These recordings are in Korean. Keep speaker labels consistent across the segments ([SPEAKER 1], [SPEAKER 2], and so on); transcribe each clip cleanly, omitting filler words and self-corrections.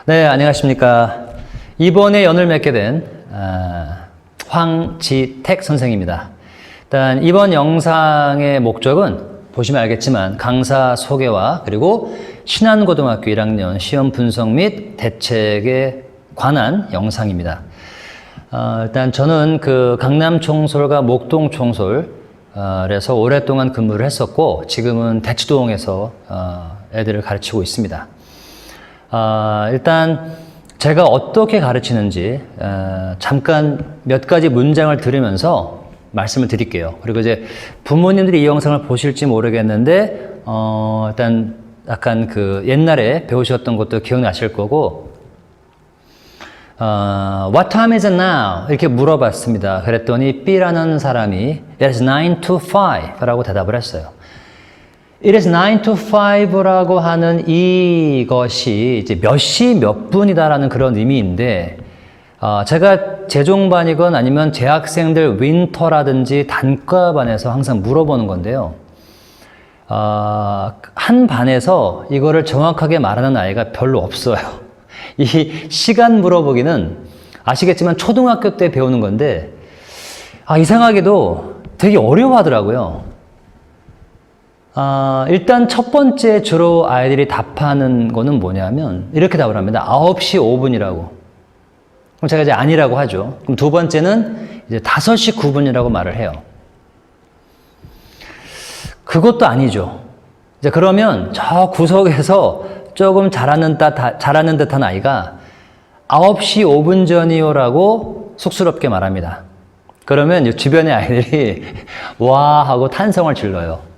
[SPEAKER 1] 네, 안녕하십니까. 이번에 연을 맺게 된 황지택 선생입니다. 일단 이번 영상의 목적은 보시면 알겠지만 강사 소개와 그리고 신안고등학교 1학년 시험 분석 및 대책에 관한 영상입니다. 일단 저는 그 강남총솔과 목동총솔에서 오랫동안 근무를 했었고 지금은 대치동에서 애들을 가르치고 있습니다. 일단 제가 어떻게 가르치는지 잠깐 몇 가지 문장을 들으면서 말씀을 드릴게요. 그리고 이제 부모님들이 이 영상을 보실지 모르겠는데 일단 약간 그 옛날에 배우셨던 것도 기억나실 거고 What time is it now? 이렇게 물어봤습니다. 그랬더니 B라는 사람이 It is 9 to 5 라고 대답을 했어요. It is 9 to 5라고 하는 이것이 이제 몇 시 몇 분이다라는 그런 의미인데, 제가 재종반이건 아니면 재학생들 윈터라든지 단과반에서 항상 물어보는 건데요. 한 반에서 이거를 정확하게 말하는 아이가 별로 없어요. 이 시간 물어보기는 아시겠지만 초등학교 때 배우는 건데, 이상하게도 되게 어려워하더라고요. 일단 첫 번째 주로 아이들이 답하는 거는 뭐냐면 이렇게 답을 합니다. 9시 5분이라고. 그럼 제가 이제 아니라고 하죠. 그럼 두 번째는 이제 5시 9분이라고 말을 해요. 그것도 아니죠. 이제 그러면 저 구석에서 조금 잘하는 듯한 아이가 9시 5분 전이요라고 쑥스럽게 말합니다. 그러면 주변의 아이들이 와 하고 탄성을 질러요.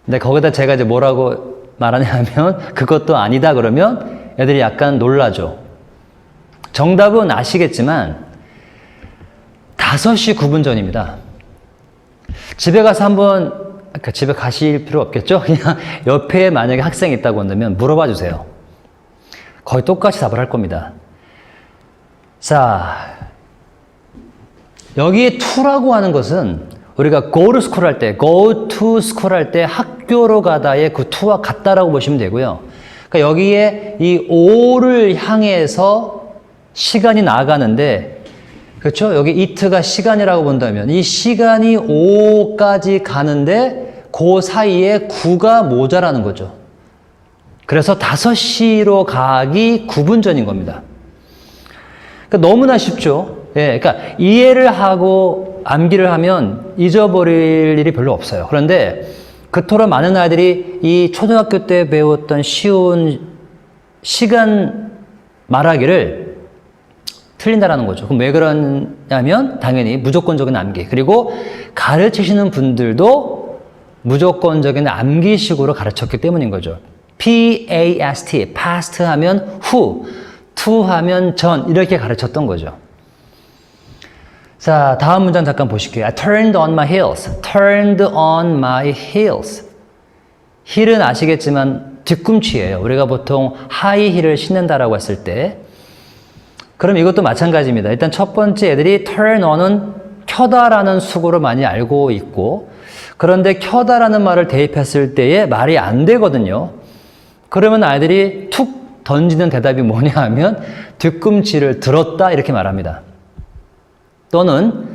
[SPEAKER 1] 근데 거기다 제가 이제 뭐라고 말하냐면 그것도 아니다 그러면 애들이 약간 놀라죠. 정답은 아시겠지만 5시 9분 전입니다. 집에 가서 한번 집에 가실 필요 없겠죠? 그냥 옆에 만약에 학생이 있다고 한다면 물어봐 주세요. 거의 똑같이 답을 할 겁니다. 자, 여기 to라고 하는 것은 우리가 go to school 할 때, go to school 할 때 학교로 가다의 그 to와 같다라고 보시면 되고요. 그러니까 여기에 이 o를 향해서 시간이 나가는데, 그렇죠? 여기 it가 시간이라고 본다면 이 시간이 5까지 가는데 그 사이에 9가 모자라는 거죠. 그래서 5시로 가기 9분 전인 겁니다. 그러니까 너무나 쉽죠? 예, 그러니까 이해를 하고 암기를 하면 잊어버릴 일이 별로 없어요. 그런데 그토록 많은 아이들이 이 초등학교 때 배웠던 쉬운 시간 말하기를 틀린다라는 거죠. 그럼 왜 그러냐면 당연히 무조건적인 암기. 그리고 가르치시는 분들도 무조건적인 암기식으로 가르쳤기 때문인 거죠. PAST, past 하면 who, to 하면 전 이렇게 가르쳤던 거죠. 자, 다음 문장 잠깐 보실게요. I turned on my heels. Turned on my heels. 힐은 아시겠지만 뒤꿈치예요. 우리가 보통 하이힐을 신는다라고 했을 때. 그럼 이것도 마찬가지입니다. 일단 첫 번째 애들이 turn on은 켜다라는 수고를 많이 알고 있고, 그런데 켜다라는 말을 대입했을 때에 말이 안 되거든요. 그러면 아이들이 툭 던지는 대답이 뭐냐 하면 뒤꿈치를 들었다 이렇게 말합니다. 또는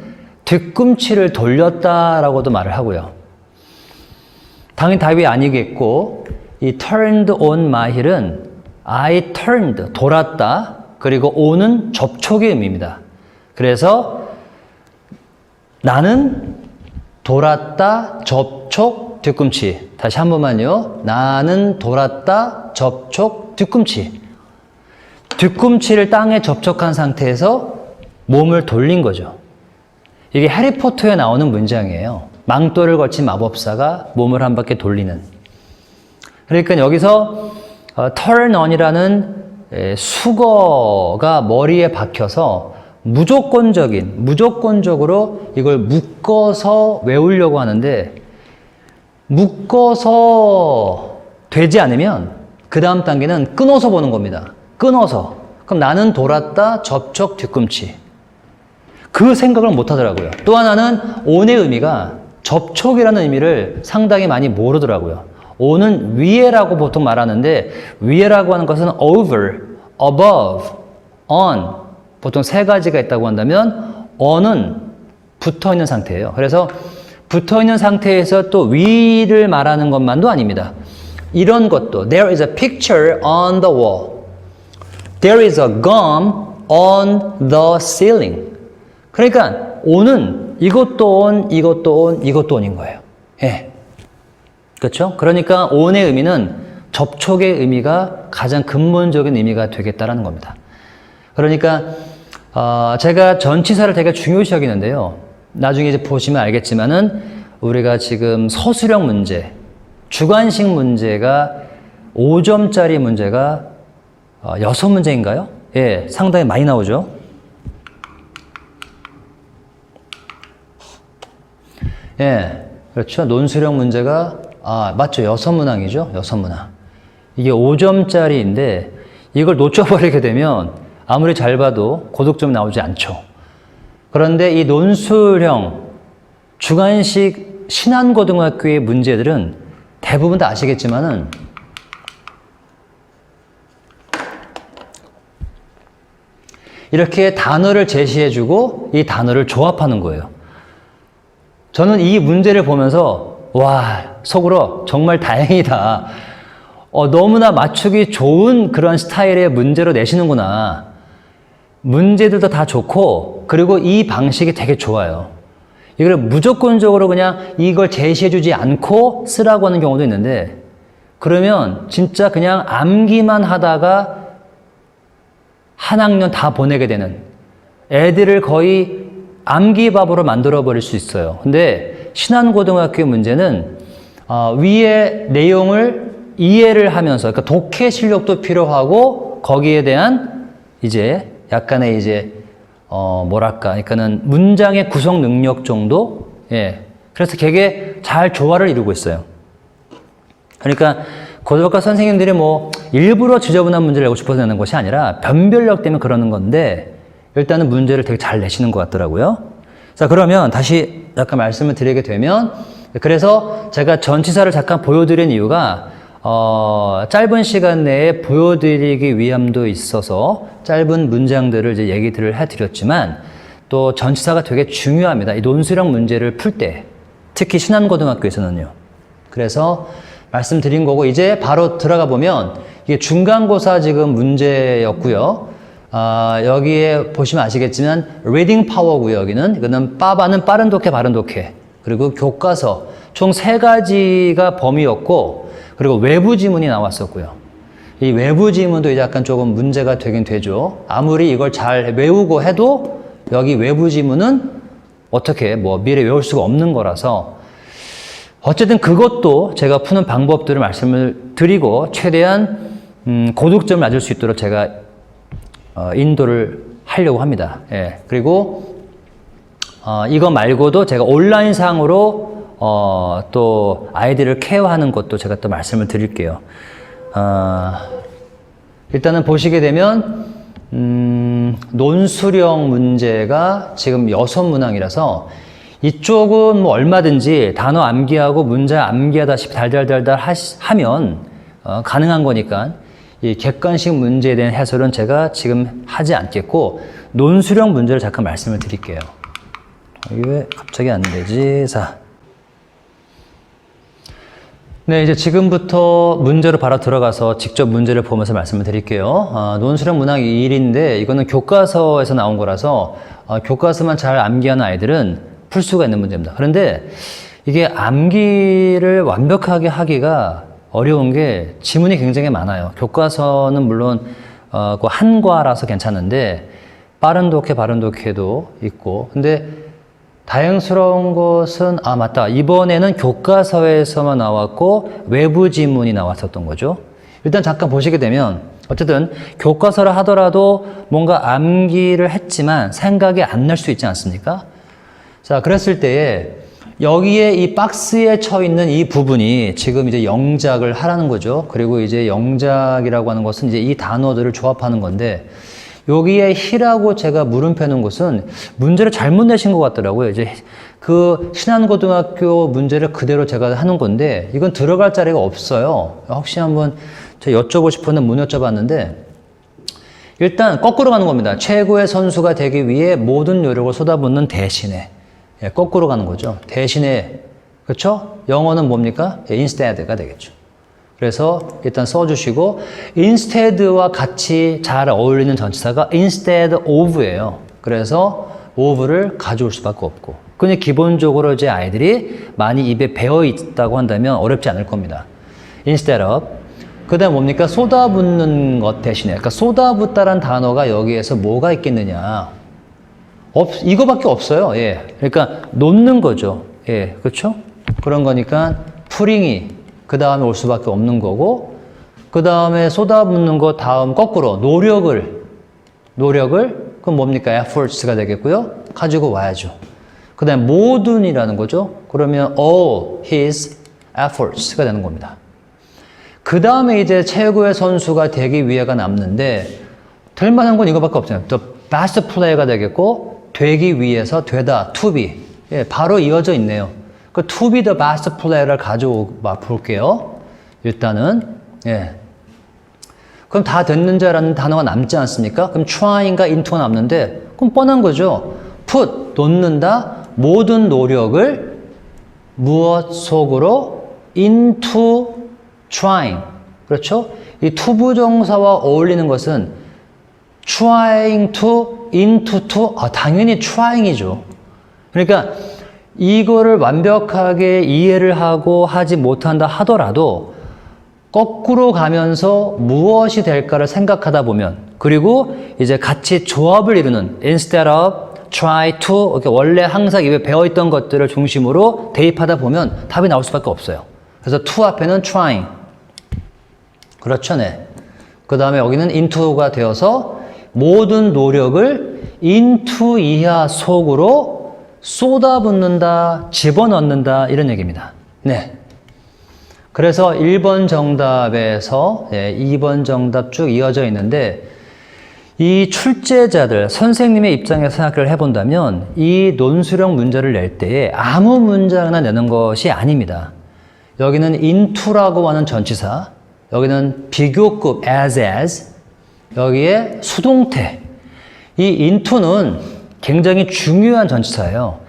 [SPEAKER 1] 뒤꿈치를 돌렸다라고도 말을 하고요. 당연히 답이 아니겠고, 이 turned on my heel은 I turned, 돌았다. 그리고 on은 접촉의 의미입니다. 그래서 나는 돌았다, 접촉, 뒤꿈치. 다시 한 번만요. 나는 돌았다, 접촉, 뒤꿈치. 뒤꿈치를 땅에 접촉한 상태에서 몸을 돌린 거죠. 이게 해리포터에 나오는 문장이에요. 망토를 걸친 마법사가 몸을 한 바퀴 돌리는. 그러니까 여기서 turn on이라는 수거가 머리에 박혀서 무조건적으로 이걸 묶어서 외우려고 하는데, 묶어서 되지 않으면 그 다음 단계는 끊어서 보는 겁니다. 끊어서. 그럼 나는 돌았다, 접촉, 뒤꿈치. 그 생각을 못 하더라고요. 또 하나는 on의 의미가 접촉이라는 의미를 상당히 많이 모르더라고요. on은 위에라고 보통 말하는데 위에라고 하는 것은 over, above, on 보통 세 가지가 있다고 한다면 on은 붙어 있는 상태예요. 그래서 붙어 있는 상태에서 또 위를 말하는 것만도 아닙니다. 이런 것도 there is a picture on the wall. There is a gum on the ceiling. 그러니까 on은 이것도 on, 이것도 on, 이것도 on인 거예요. 예. 그렇죠? 그러니까 on의 의미는 접촉의 의미가 가장 근본적인 의미가 되겠다라는 겁니다. 그러니까 제가 전치사를 되게 중요시 여기는데요. 나중에 이제 보시면 알겠지만은 우리가 지금 서술형 문제, 주관식 문제가 5점짜리 문제가 6문제인가요? 예, 상당히 많이 나오죠. 예, 그렇죠. 논술형 문제가 맞죠. 6문항이죠. 6문항. 이게 5점짜리인데 이걸 놓쳐버리게 되면 아무리 잘 봐도 고득점이 나오지 않죠. 그런데 이 논술형 주관식 신안고등학교의 문제들은 대부분 다 아시겠지만은 이렇게 단어를 제시해주고 이 단어를 조합하는 거예요. 저는 이 문제를 보면서 와, 속으로 정말 다행이다. 너무나 맞추기 좋은 그런 스타일의 문제로 내시는구나. 문제들도 다 좋고 그리고 이 방식이 되게 좋아요. 이걸 무조건적으로 그냥 이걸 제시해주지 않고 쓰라고 하는 경우도 있는데 그러면 진짜 그냥 암기만 하다가 한 학년 다 보내게 되는 애들을 거의 암기밥으로 만들어버릴 수 있어요. 근데 신안고등학교의 문제는 위의 내용을 이해를 하면서 그러니까 독해 실력도 필요하고 거기에 대한 이제 약간의 이제 뭐랄까 그러니까는 문장의 구성 능력 정도 예 그래서 되게 잘 조화를 이루고 있어요. 그러니까 고등학교 선생님들이 뭐 일부러 지저분한 문제를 내고 싶어서 내는 것이 아니라 변별력 때문에 그러는 건데 일단은 문제를 되게 잘 내시는 것 같더라고요. 자, 그러면 다시 약간 말씀을 드리게 되면 그래서 제가 전치사를 잠깐 보여드린 이유가 짧은 시간 내에 보여드리기 위함도 있어서 짧은 문장들을 이제 얘기들을 해드렸지만 또 전치사가 되게 중요합니다. 이 논술형 문제를 풀 때 특히 신안고등학교에서는요. 그래서 말씀드린 거고 이제 바로 들어가 보면 이게 중간고사 지금 문제였고요. 여기에 보시면 아시겠지만 리딩 파워고요. 여기는 이거는 빠바는 빠른 독해 바른 독해 그리고 교과서 총 3가지가 범위였고 그리고 외부 지문이 나왔었고요. 이 외부 지문도 이제 약간 조금 문제가 되긴 되죠. 아무리 이걸 잘 외우고 해도 여기 외부 지문은 어떻게 뭐 미래 외울 수가 없는 거라서 어쨌든 그것도 제가 푸는 방법들을 말씀을 드리고 최대한 고득점을 맞을 수 있도록 제가 인도를 하려고 합니다. 예. 그리고 이거 말고도 제가 온라인상으로 또 아이들을 케어하는 것도 제가 또 말씀을 드릴게요. 일단은 보시게 되면 논술형 문제가 지금 6문항이라서 이쪽은 뭐 얼마든지 단어 암기하고 문제 암기하다시피 달달달달 하면 가능한 거니까 이 객관식 문제에 대한 해설은 제가 지금 하지 않겠고 논술형 문제를 잠깐 말씀을 드릴게요. 이게 왜 갑자기 안 되지? 자. 네, 이제 지금부터 문제로 바로 들어가서 직접 문제를 보면서 말씀을 드릴게요. 논술형 문항 1인데 이거는 교과서에서 나온 거라서 교과서만 잘 암기하는 아이들은 풀 수가 있는 문제입니다. 그런데 이게 암기를 완벽하게 하기가 어려운 게 지문이 굉장히 많아요. 교과서는 물론 그 한과라서 괜찮은데 빠른 독해, 바른 독해도 있고 근데 다행스러운 것은 맞다. 이번에는 교과서에서만 나왔고 외부 지문이 나왔었던 거죠. 일단 잠깐 보시게 되면 어쨌든 교과서를 하더라도 뭔가 암기를 했지만 생각이 안 날 수 있지 않습니까? 자, 그랬을 때에 여기에 이 박스에 쳐 있는 이 부분이 지금 이제 영작을 하라는 거죠. 그리고 이제 영작이라고 하는 것은 이제 이 단어들을 조합하는 건데 여기에 히라고 제가 물음표 놓은 것은 문제를 잘못 내신 것 같더라고요. 이제 그 신안고등학교 문제를 그대로 제가 하는 건데 이건 들어갈 자리가 없어요. 혹시 한번 제가 여쭤보고 싶었는데 못 여쭤봤는데 일단 거꾸로 가는 겁니다. 최고의 선수가 되기 위해 모든 노력을 쏟아붓는 대신에. 예, 거꾸로 가는 거죠. 대신에. 그렇죠? 영어는 뭡니까? 예, instead가 되겠죠. 그래서 일단 써주시고 instead와 같이 잘 어울리는 전치사가 instead of예요. 그래서 of를 가져올 수밖에 없고. 그냥 기본적으로 이제 아이들이 많이 입에 배어 있다고 한다면 어렵지 않을 겁니다. instead of. 그 다음 뭡니까? 쏟아붓는 것 대신에. 그러니까 쏟아붓다란 단어가 여기에서 뭐가 있겠느냐. 이거밖에 없어요. 예. 그러니까 놓는 거죠. 예. 그렇죠? 그런 거니까 풀잉이 그 다음에 올 수밖에 없는 거고, 그 다음에 쏟아붓는 거 다음 거꾸로 노력을 그럼 뭡니까? efforts가 되겠고요. 가지고 와야죠. 그 다음에 모든이라는 거죠. 그러면 all his efforts가 되는 겁니다. 그 다음에 이제 최고의 선수가 되기 위해가 남는데 될 만한 건 이거밖에 없잖아요. The best player가 되겠고 되기 위해서 되다, to be. 예, 바로 이어져 있네요. 그 to be the best player를 가져와 볼게요. 일단은 예. 그럼 다 됐는 줄 알았는 단어가 남지 않습니까? 그럼 trying과 into가 남는데 그럼 뻔한 거죠. put, 놓는다, 모든 노력을 무엇 속으로 into trying. 그렇죠? 이 투부정사와 어울리는 것은 trying to, into to, 당연히 trying이죠. 그러니까 이거를 완벽하게 이해를 하고 하지 못한다 하더라도 거꾸로 가면서 무엇이 될까를 생각하다 보면, 그리고 이제 같이 조합을 이루는 instead of, try to, 이렇게 원래 항상 입에 배어있던 것들을 중심으로 대입하다 보면 답이 나올 수밖에 없어요. 그래서 to 앞에는 trying. 그렇죠, 네. 그 다음에 여기는 into가 되어서 모든 노력을 into 이하 속으로 쏟아붓는다, 집어넣는다, 이런 얘기입니다. 네. 그래서 1번 정답에서 2번 정답 쭉 이어져 있는데, 이 출제자들, 선생님의 입장에서 생각을 해본다면 이 논술형 문제를 낼 때에 아무 문장이나 내는 것이 아닙니다. 여기는 into라고 하는 전치사, 여기는 비교급 as, 여기에 수동태. 이 into는 굉장히 중요한 전치사예요.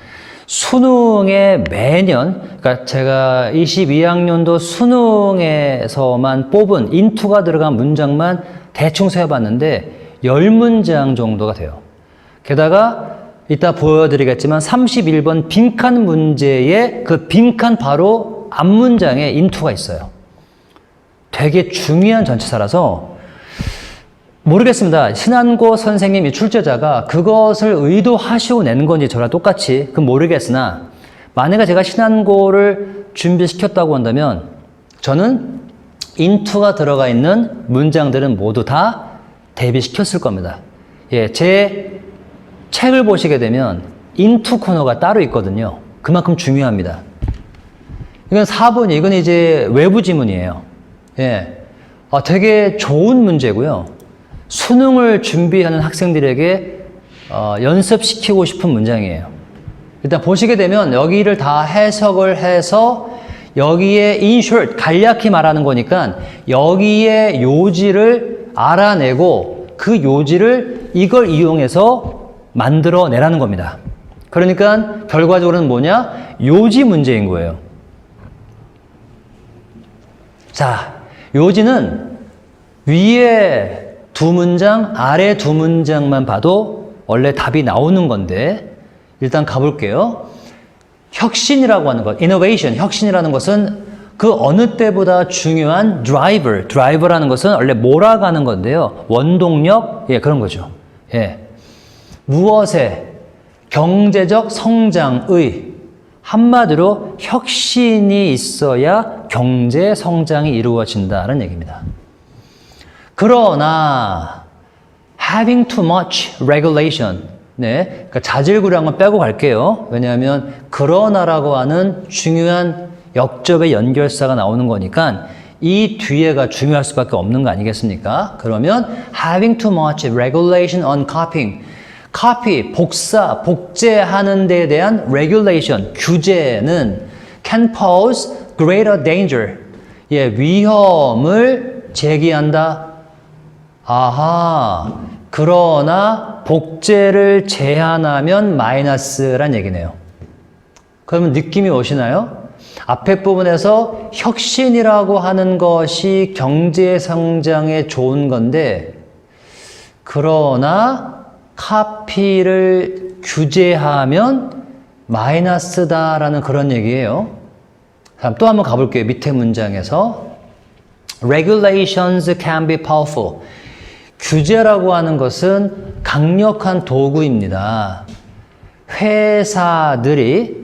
[SPEAKER 1] 수능에 매년, 그러니까 제가 22학년도 수능에서만 뽑은 into가 들어간 문장만 대충 세어봤는데 10문장 정도가 돼요. 게다가 이따 보여드리겠지만 31번 빈칸 문제에 그 빈칸 바로 앞문장에 into가 있어요. 되게 중요한 전치사라서 모르겠습니다. 신한고 선생님 이 출제자가 그것을 의도하시고 낸 건지 저랑 똑같이 그건 모르겠으나, 만약에 제가 신한고를 준비시켰다고 한다면 저는 into가 들어가 있는 문장들은 모두 다 대비시켰을 겁니다. 예, 제 책을 보시게 되면 into 코너가 따로 있거든요. 그만큼 중요합니다. 이건 4번이, 이건 이제 외부 지문이에요. 예, 되게 좋은 문제고요. 수능을 준비하는 학생들에게 연습시키고 싶은 문장이에요. 일단 보시게 되면 여기를 다 해석을 해서 여기에 in short, 간략히 말하는 거니까 여기에 요지를 알아내고 그 요지를 이걸 이용해서 만들어내라는 겁니다. 그러니까 결과적으로는 뭐냐? 요지 문제인 거예요. 자, 요지는 위에 두 문장, 아래 두 문장만 봐도 원래 답이 나오는 건데 일단 가볼게요. 혁신이라고 하는 것, innovation, 혁신이라는 것은 그 어느 때보다 중요한 driver라는 것은 원래 몰아가는 건데요. 원동력, 예, 그런 거죠. 예. 무엇에? 경제적 성장의, 한마디로 혁신이 있어야 경제 성장이 이루어진다는 얘기입니다. 그러나 having too much regulation, 네, 그러니까 자질구레한 빼고 갈게요. 왜냐하면 그러나라고 하는 중요한 역접의 연결사가 나오는 거니까 이 뒤에가 중요할 수밖에 없는 거 아니겠습니까? 그러면 having too much regulation on copying, copy, 복제하는 데에 대한 regulation, 규제는 can pose greater danger, 예, 위험을 제기한다. 아하, 그러나 복제를 제한하면 마이너스란 얘기네요. 그러면 느낌이 오시나요? 앞에 부분에서 혁신이라고 하는 것이 경제 성장에 좋은 건데, 그러나 카피를 규제하면 마이너스다라는 그런 얘기예요. 또 한번 가볼게요. 밑에 문장에서 Regulations can be powerful. 규제라고 하는 것은 강력한 도구입니다. 회사들이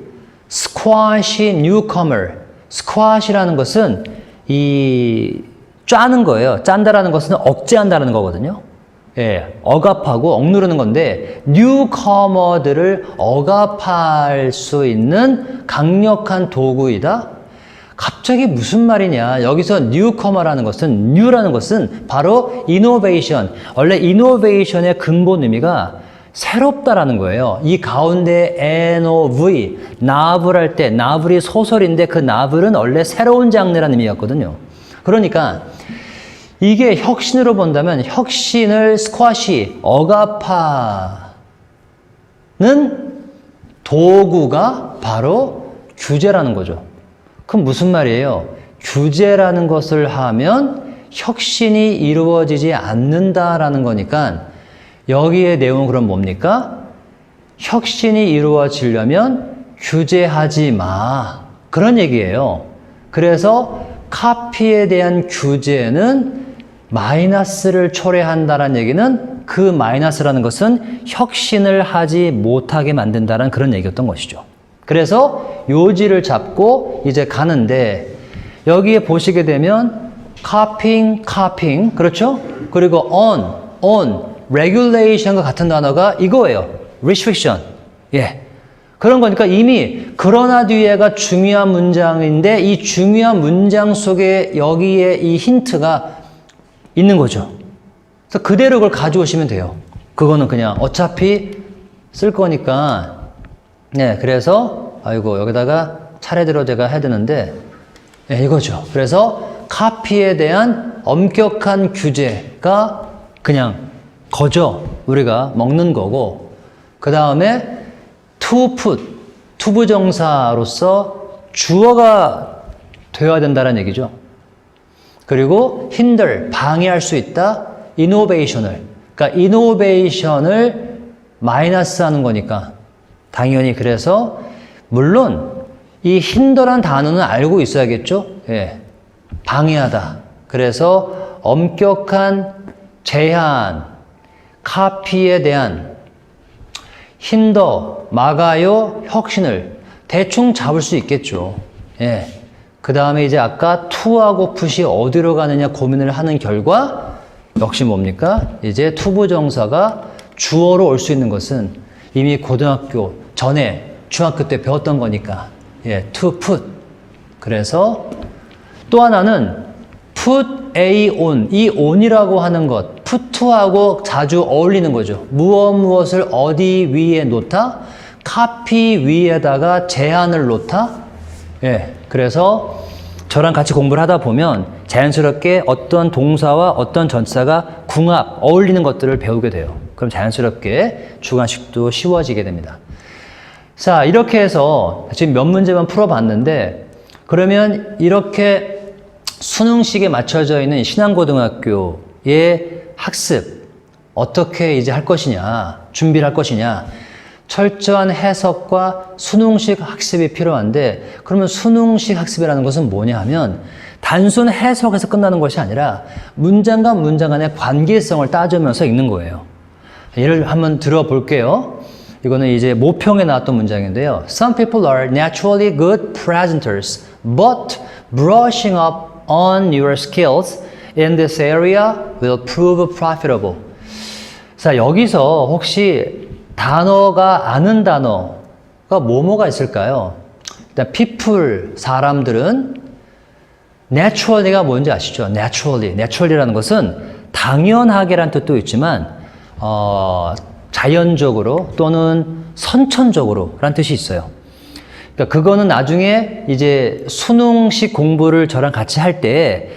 [SPEAKER 1] squash newcomer. squash이라는 것은 이 짜는 거예요. 짠다라는 것은 억제한다는 거거든요. 예, 억압하고 억누르는 건데 newcomer들을 억압할 수 있는 강력한 도구이다. 갑자기 무슨 말이냐. 여기서 newcomer라는 것은 new라는 것은 바로 innovation. 원래 innovation의 근본 의미가 새롭다라는 거예요. 이 가운데 NOV, 나블 할 때 나블이 소설인데 그 나블은 원래 새로운 장르라는 의미였거든요. 그러니까 이게 혁신으로 본다면 혁신을 스쿼시, 억압하는 도구가 바로 규제라는 거죠. 그럼 무슨 말이에요? 규제라는 것을 하면 혁신이 이루어지지 않는다라는 거니까 여기에 내용은 그럼 뭡니까? 혁신이 이루어지려면 규제하지 마. 그런 얘기예요. 그래서 카피에 대한 규제는 마이너스를 초래한다는 얘기는 그 마이너스라는 것은 혁신을 하지 못하게 만든다는 그런 얘기였던 것이죠. 그래서 요지를 잡고 이제 가는데 여기에 보시게 되면 copying, 그렇죠? 그리고 on, regulation과 같은 단어가 이거예요. restriction. 예. 그런 거니까 이미 그러나 뒤에가 중요한 문장인데 이 중요한 문장 속에 여기에 이 힌트가 있는 거죠. 그래서 그대로 그걸 가져오시면 돼요. 그거는 그냥 어차피 쓸 거니까. 네, 그래서 아이고 여기다가 차례대로 제가 해야 되는데 네, 이거죠. 그래서 카피에 대한 엄격한 규제가 그냥 거저 우리가 먹는 거고, 그 다음에 to put, 투부정사로서 주어가 되어야 된다는 얘기죠. 그리고 hinder, 방해할 수 있다. innovation을, 그러니까 innovation을 마이너스 하는 거니까 당연히. 그래서 물론 이 hinder란 단어는 알고 있어야겠죠. 예, 방해하다. 그래서 엄격한 제한, 카피에 대한 힌더, 막아요, 혁신을 대충 잡을 수 있겠죠. 예. 그 다음에 이제 아까 to하고 put이 어디로 가느냐 고민을 하는 결과 역시 뭡니까? 이제 투부정사가 주어로 올 수 있는 것은 이미 고등학교 전에 중학교 때 배웠던 거니까 예, to put. 그래서 또 하나는 put a on, 이 on이라고 하는 것 put하고 자주 어울리는 거죠. 무엇을 어디 위에 놓다? 카피 위에다가 제한을 놓다? 예. 그래서 저랑 같이 공부를 하다 보면 자연스럽게 어떤 동사와 어떤 전사가 궁합, 어울리는 것들을 배우게 돼요. 그럼 자연스럽게 주관식도 쉬워지게 됩니다. 자, 이렇게 해서 지금 몇 문제만 풀어봤는데, 그러면 이렇게 수능식에 맞춰져 있는 신안고등학교의 학습 어떻게 이제 할 것이냐, 준비를 할 것이냐, 철저한 해석과 수능식 학습이 필요한데, 그러면 수능식 학습이라는 것은 뭐냐 하면 단순 해석에서 끝나는 것이 아니라 문장과 문장 간의 관계성을 따지면서 읽는 거예요. 예를 한번 들어볼게요. 이거는 이제 모평에 나왔던 문장인데요. Some people are naturally good presenters, but brushing up on your skills in this area will prove profitable. 자, 여기서 혹시 단어가 아는 단어가 뭐가 있을까요? 일단 people, 사람들은 naturally가 뭔지 아시죠? naturally라는 것은 당연하게란 뜻도 있지만 자연적으로 또는 선천적으로 라는 뜻이 있어요. 그러니까 그거는 나중에 이제 수능식 공부를 저랑 같이 할 때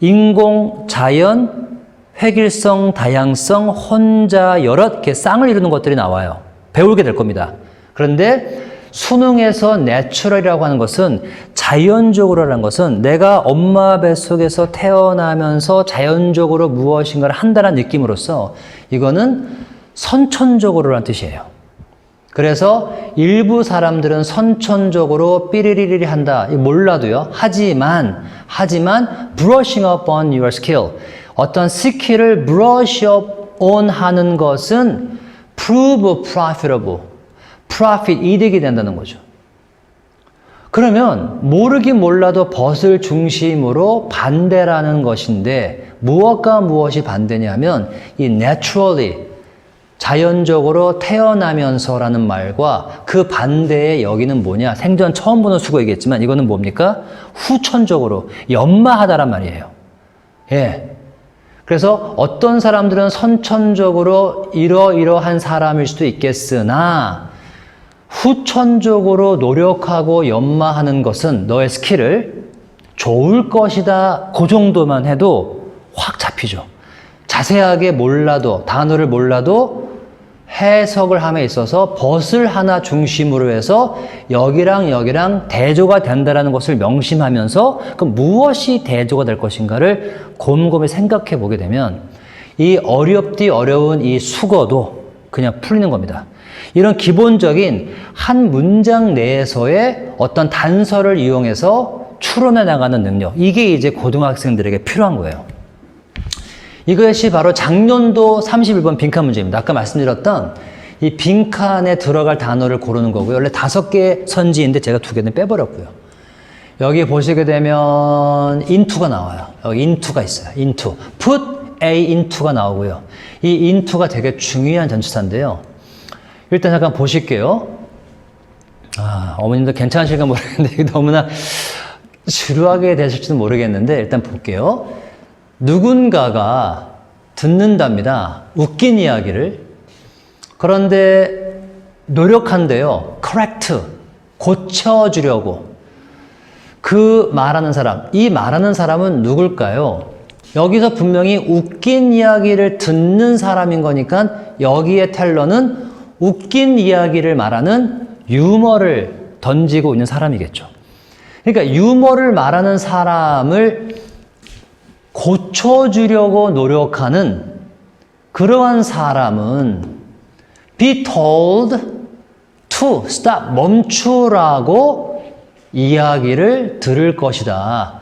[SPEAKER 1] 인공, 자연, 획일성, 다양성, 혼자, 여럿 이렇게 쌍을 이루는 것들이 나와요. 배우게 될 겁니다. 그런데 수능에서 내추럴이라고 하는 것은 자연적으로라는 것은 내가 엄마 뱃속에서 태어나면서 자연적으로 무엇인가를 한다는 느낌으로써 이거는 선천적으로라는 뜻이에요. 그래서 일부 사람들은 선천적으로 삐리리리 한다. 몰라도요. 하지만 brushing up on your skill. 어떤 스킬을 brush up on 하는 것은 prove profitable. profit, 이득이 된다는 거죠. 그러면 모르긴 몰라도 벗을 중심으로 반대라는 것인데 무엇과 무엇이 반대냐면 이 naturally, 자연적으로 태어나면서라는 말과 그 반대에 여기는 뭐냐? 생전 처음 보는 수고이겠지만 이거는 뭡니까? 후천적으로 연마하다란 말이에요. 예. 그래서 어떤 사람들은 선천적으로 이러이러한 사람일 수도 있겠으나 후천적으로 노력하고 연마하는 것은 너의 스킬을 좋을 것이다. 그 정도만 해도 확 잡히죠. 자세하게 몰라도, 단어를 몰라도 해석을 함에 있어서 벗을 하나 중심으로 해서 여기랑 여기랑 대조가 된다는 것을 명심하면서 그럼 무엇이 대조가 될 것인가를 곰곰이 생각해 보게 되면 이 어려운 이 수거도 그냥 풀리는 겁니다. 이런 기본적인 한 문장 내에서의 어떤 단서를 이용해서 추론해 나가는 능력, 이게 이제 고등학생들에게 필요한 거예요. 이것이 바로 작년도 31번 빈칸 문제입니다. 아까 말씀드렸던 이 빈칸에 들어갈 단어를 고르는 거고요. 원래 5개 선지인데 제가 2개는 빼버렸고요. 여기 보시게 되면 into가 나와요. 여기 into가 있어요. into. put a into가 나오고요. 이 into가 되게 중요한 전치사인데요. 일단 잠깐 보실게요. 어머님도 괜찮으실까 모르겠는데 너무나 지루하게 되실지도 모르겠는데 일단 볼게요. 누군가가 듣는답니다. 웃긴 이야기를. 그런데 노력한대요. correct, 고쳐주려고. 그 말하는 사람, 이 말하는 사람은 누굴까요? 여기서 분명히 웃긴 이야기를 듣는 사람인 거니까 여기에 텔러는 웃긴 이야기를 말하는 유머를 던지고 있는 사람이겠죠. 그러니까 유머를 말하는 사람을 고쳐주려고 노력하는 그러한 사람은 be told to stop, 멈추라고 이야기를 들을 것이다.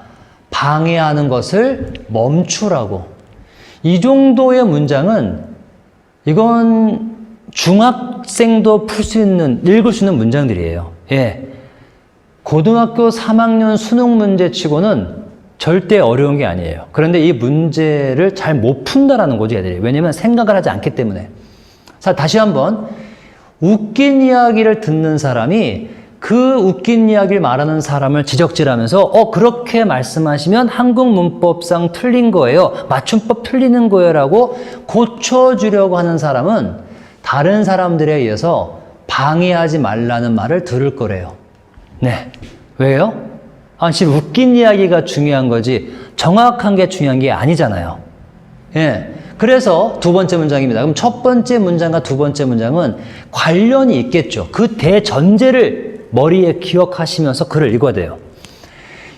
[SPEAKER 1] 방해하는 것을 멈추라고. 이 정도의 문장은 이건 중학생도 풀 수 있는, 읽을 수 있는 문장들이에요. 예. 고등학교 3학년 수능 문제 치고는 절대 어려운 게 아니에요. 그런데 이 문제를 잘 못 푼다라는 거죠, 애들이. 왜냐면 생각을 하지 않기 때문에. 자, 다시 한번. 웃긴 이야기를 듣는 사람이 그 웃긴 이야기를 말하는 사람을 지적질하면서 그렇게 말씀하시면 한국 문법상 틀린 거예요. 맞춤법 틀리는 거예요. 라고 고쳐주려고 하는 사람은 다른 사람들에 의해서 방해하지 말라는 말을 들을 거래요. 네. 왜요? 지금 웃긴 이야기가 중요한 거지 정확한 게 중요한 게 아니잖아요. 예. 그래서 두 번째 문장입니다. 그럼 첫 번째 문장과 두 번째 문장은 관련이 있겠죠. 그 대전제를 머리에 기억하시면서 글을 읽어야 돼요.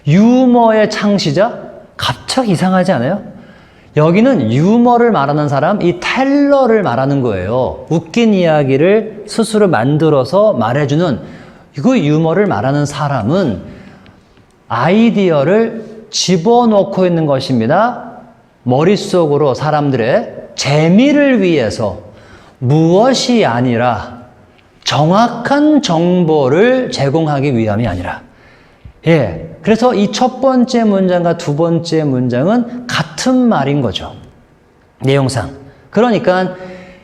[SPEAKER 1] 유머의 창시자? 갑자기 이상하지 않아요? 여기는 유머를 말하는 사람, 이 텔러를 말하는 거예요. 웃긴 이야기를 스스로 만들어서 말해주는 그 유머를 말하는 사람은 아이디어를 집어넣고 있는 것입니다. 머릿속으로 사람들의 재미를 위해서 무엇이 아니라 정확한 정보를 제공하기 위함이 아니라. 예. 그래서 이 첫 번째 문장과 두 번째 문장은 같은 말인 거죠. 내용상. 그러니까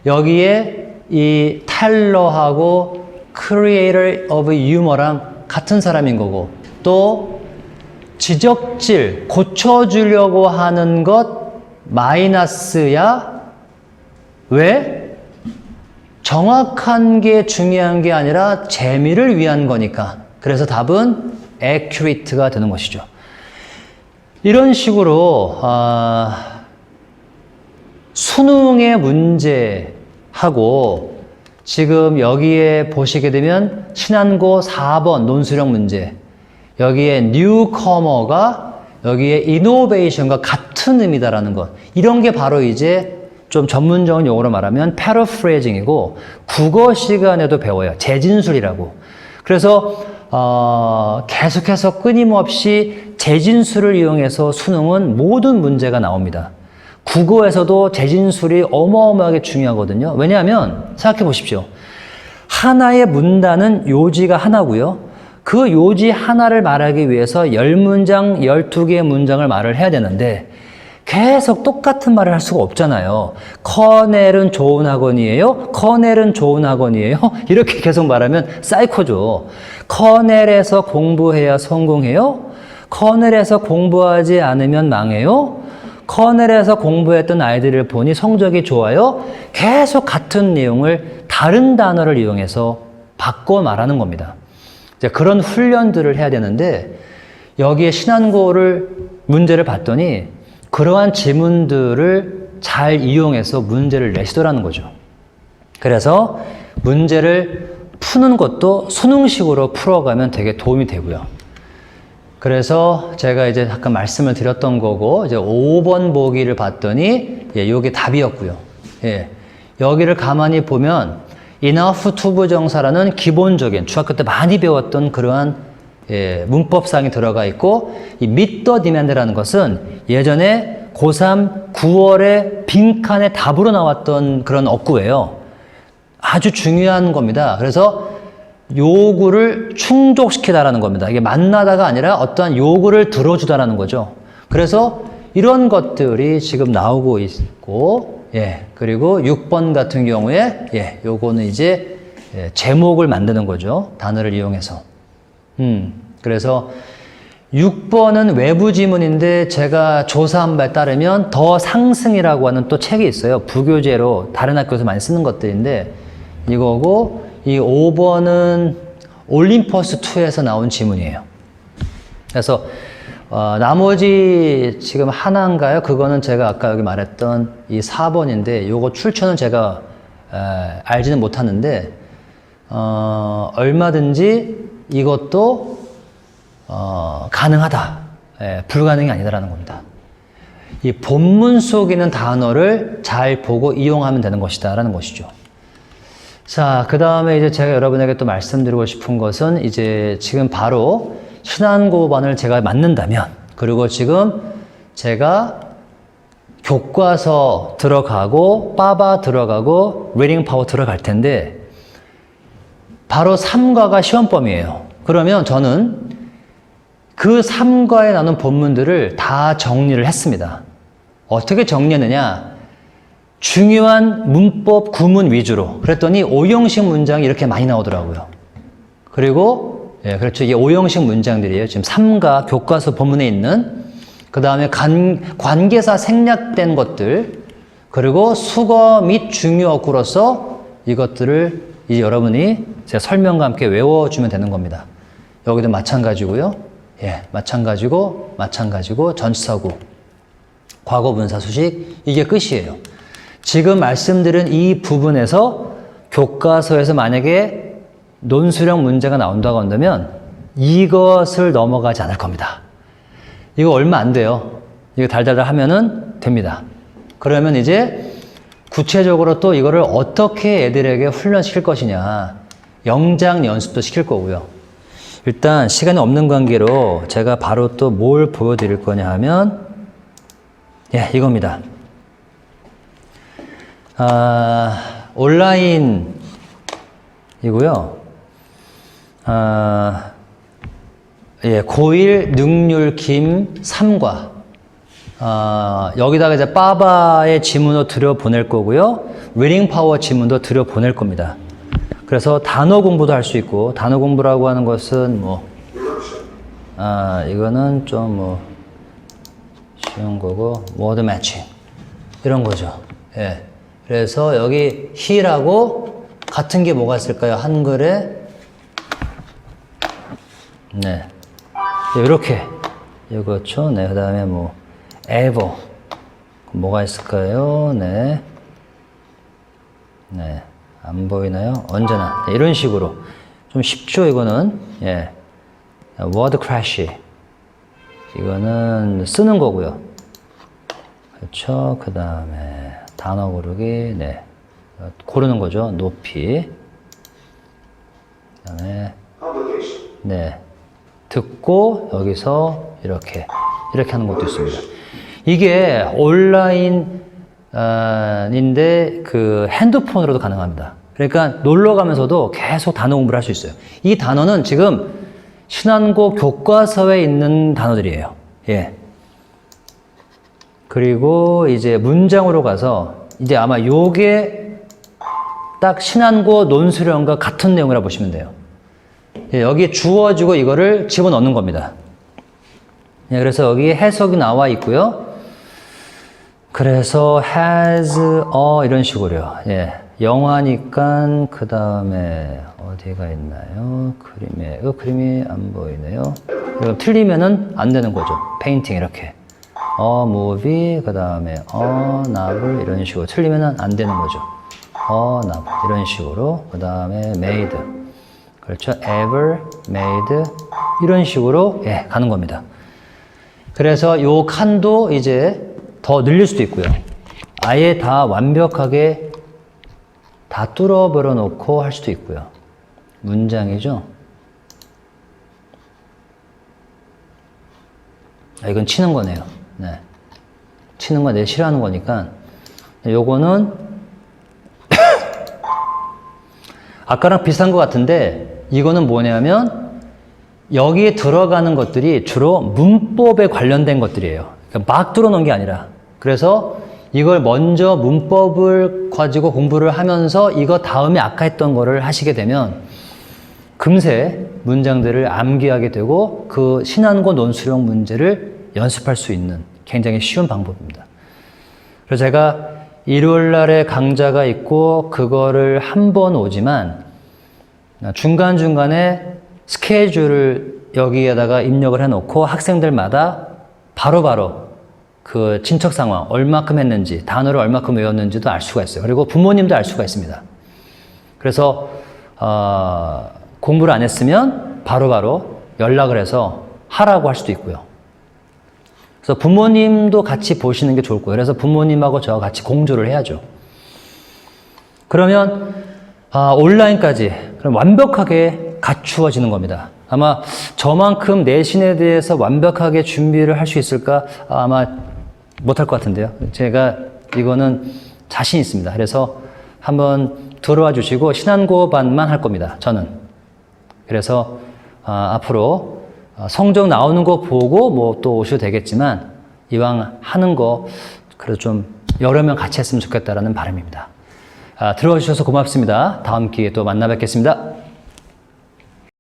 [SPEAKER 1] 여기에 이 텔러하고 creator of humor랑 같은 사람인 거고 또 지적질, 고쳐주려고 하는 것 마이너스야. 왜? 정확한 게 중요한 게 아니라 재미를 위한 거니까. 그래서 답은 accurate가 되는 것이죠. 이런 식으로 수능의 문제하고 지금 여기에 보시게 되면 신한고 4번 논술형 문제, 여기에 뉴커머가 여기에 이노베이션과 같은 의미다라는 것. 이런 게 바로 이제 좀 전문적인 용어로 말하면 패러프레이징이고 국어 시간에도 배워요. 재진술이라고. 그래서 계속해서 끊임없이 재진술을 이용해서 수능은 모든 문제가 나옵니다. 국어에서도 재진술이 어마어마하게 중요하거든요. 왜냐하면 생각해 보십시오. 하나의 문단은 요지가 하나고요. 그 요지 하나를 말하기 위해서 10문장, 12개의 문장을 말을 해야 되는데 계속 똑같은 말을 할 수가 없잖아요. 커넬은 좋은 학원이에요? 커넬은 좋은 학원이에요? 이렇게 계속 말하면 사이코죠. 커넬에서 공부해야 성공해요? 커넬에서 공부하지 않으면 망해요? 커넬에서 공부했던 아이들을 보니 성적이 좋아요? 계속 같은 내용을 다른 단어를 이용해서 바꿔 말하는 겁니다. 이제 그런 훈련들을 해야 되는데 여기에 신한고를 문제를 봤더니 그러한 지문들을 잘 이용해서 문제를 내시더라는 거죠. 그래서 문제를 푸는 것도 수능식으로 풀어가면 되게 도움이 되고요. 그래서 제가 이제 잠깐 말씀을 드렸던 거고, 이제 5번 보기를 봤더니, 요게 답이었고요. 예. 여기를 가만히 보면, enough to 부정사라는 기본적인, 중학교 때 많이 배웠던 그러한 문법상이 들어가 있고, 이 meet the demand라는 것은 예전에 고3 9월에 빈칸에 답으로 나왔던 그런 어구예요. 아주 중요한 겁니다. 그래서 요구를 충족시키다라는 겁니다. 이게 만나다가 아니라 어떠한 요구를 들어주다라는 거죠. 그래서 이런 것들이 지금 나오고 있고, 그리고 6번 같은 경우에, 요거는 이제 제목을 만드는 거죠. 단어를 이용해서. 그래서 6번은 외부 지문인데 제가 조사한 바에 따르면 더 상승이라고 하는 또 책이 있어요. 부교재로 다른 학교에서 많이 쓰는 것들인데 이거고, 이 5번은 올림퍼스2에서 나온 지문이에요. 그래서 나머지 지금 하나인가요? 그거는 제가 아까 여기 말했던 이 4번인데 요거 출처는 제가 알지는 못하는데 얼마든지 이것도 가능하다. 불가능이 아니다라는 겁니다. 이 본문 속에 있는 단어를 잘 보고 이용하면 되는 것이다 라는 것이죠. 자, 그 다음에 이제 제가 여러분에게 또 말씀드리고 싶은 것은 이제 지금 바로 신한고반을 제가 맞는다면, 그리고 지금 제가 교과서 들어가고, 빠바 들어가고, 리딩 파워 들어갈 텐데, 바로 3과가 시험범위예요. 그러면 저는 그 3과에 나오는 본문들을 다 정리를 했습니다. 어떻게 정리했느냐? 중요한 문법 구문 위주로. 그랬더니 5형식 문장이 이렇게 많이 나오더라고요. 그리고 그렇죠. 이게 5형식 문장들이에요. 지금 3가 교과서 본문에 있는, 그 다음에 관계사 생략된 것들, 그리고 수거 및 중요 어구로서 이것들을 이제 여러분이 제 설명과 함께 외워주면 되는 겁니다. 여기도 마찬가지고요. 마찬가지고 전치사구, 과거 분사 수식, 이게 끝이에요. 지금 말씀드린 이 부분에서 교과서에서 만약에 논술형 문제가 나온다고 한다면 이것을 넘어가지 않을 겁니다. 이거 얼마 안 돼요. 이거 달달달 하면은 됩니다. 그러면 이제 구체적으로 또 이거를 어떻게 애들에게 훈련시킬 것이냐, 영장 연습도 시킬 거고요. 일단 시간이 없는 관계로 제가 바로 또 뭘 보여드릴 거냐 하면 이겁니다. 온라인이고요. 고1 능률 김 3과 여기다가 이제 빠바의 지문도 들여보낼 거고요. 리딩 파워 지문도 들여보낼 겁니다. 그래서 단어 공부도 할 수 있고, 단어 공부라고 하는 것은 이거는 좀 쉬운 거고, 워드 매칭 이런 거죠. 그래서 여기 he라고 같은 게 뭐가 있을까요? 한글에 이렇게 이거죠. 그 다음에 ever 뭐가 있을까요? 네. 네. 안 보이나요? 언제나. 네, 이런 식으로. 좀 쉽죠, 이거는. 예. word crash. 이거는 쓰는 거고요. 그렇죠. 그 다음에 단어 고르기. 네. 고르는 거죠. 높이. 그 다음에 네. 듣고 여기서 이렇게 하는 것도 있습니다. 이게 온라인 인데 그 핸드폰으로도 가능합니다. 그러니까 놀러 가면서도 계속 단어 공부를 할 수 있어요. 이 단어는 지금 신한고 교과서에 있는 단어들이에요. 예. 그리고 이제 문장으로 가서 이제 아마 요게 딱 신한고 논술형과 같은 내용이라 보시면 돼요. 예, 여기에 주어지고 이거를 집어넣는 겁니다. 예, 그래서 여기 해석이 나와 있고요. 그래서 has, 이런 식으로요. 예, 영화니까 그 다음에 어디가 있나요? 그림이 안 보이네요. 이거 틀리면은 안 되는 거죠. 페인팅 이렇게. movie, 그 다음에 novel 이런 식으로 틀리면은 안 되는 거죠. novel 이런 식으로. 그 다음에 made. 그렇죠. ever, made 이런 식으로 예, 가는 겁니다. 그래서 요 칸도 이제 더 늘릴 수도 있고요. 아예 다 완벽하게 다 뚫어버려 놓고 할 수도 있고요. 문장이죠. 이건 치는 거네요. 네. 치는 거 내 싫어하는 거니까. 요거는 아까랑 비슷한 것 같은데 이거는 뭐냐면 여기에 들어가는 것들이 주로 문법에 관련된 것들이에요. 그러니까 막 뚫어놓은 게 아니라. 그래서 이걸 먼저 문법을 가지고 공부를 하면서 이거 다음에 아까 했던 거를 하시게 되면 금세 문장들을 암기하게 되고 그 신한고 논술형 문제를 연습할 수 있는 굉장히 쉬운 방법입니다. 그래서 제가 일요일 날에 강좌가 있고 그거를 한 번 오지만 중간중간에 스케줄을 여기에다가 입력을 해놓고 학생들마다 바로바로 그 친척 상황, 얼마큼 했는지, 단어를 얼마큼 외웠는지도 알 수가 있어요. 그리고 부모님도 알 수가 있습니다. 그래서 공부를 안 했으면 바로바로 연락을 해서 하라고 할 수도 있고요. 그래서 부모님도 같이 보시는 게 좋을 거예요. 그래서 부모님하고 저와 같이 공조를 해야죠. 그러면 온라인까지 그럼 완벽하게 갖추어지는 겁니다. 아마 저만큼 내신에 대해서 완벽하게 준비를 할 수 있을까? 아마 못할 것 같은데요. 제가 이거는 자신 있습니다. 그래서 한번 들어와 주시고 신한고반만 할 겁니다. 저는. 그래서 앞으로 성적 나오는 거 보고 뭐 또 오셔도 되겠지만 이왕 하는 거 그래도 좀 여러 명 같이 했으면 좋겠다라는 바람입니다. 들어와 주셔서 고맙습니다. 다음 기회에 또 만나 뵙겠습니다.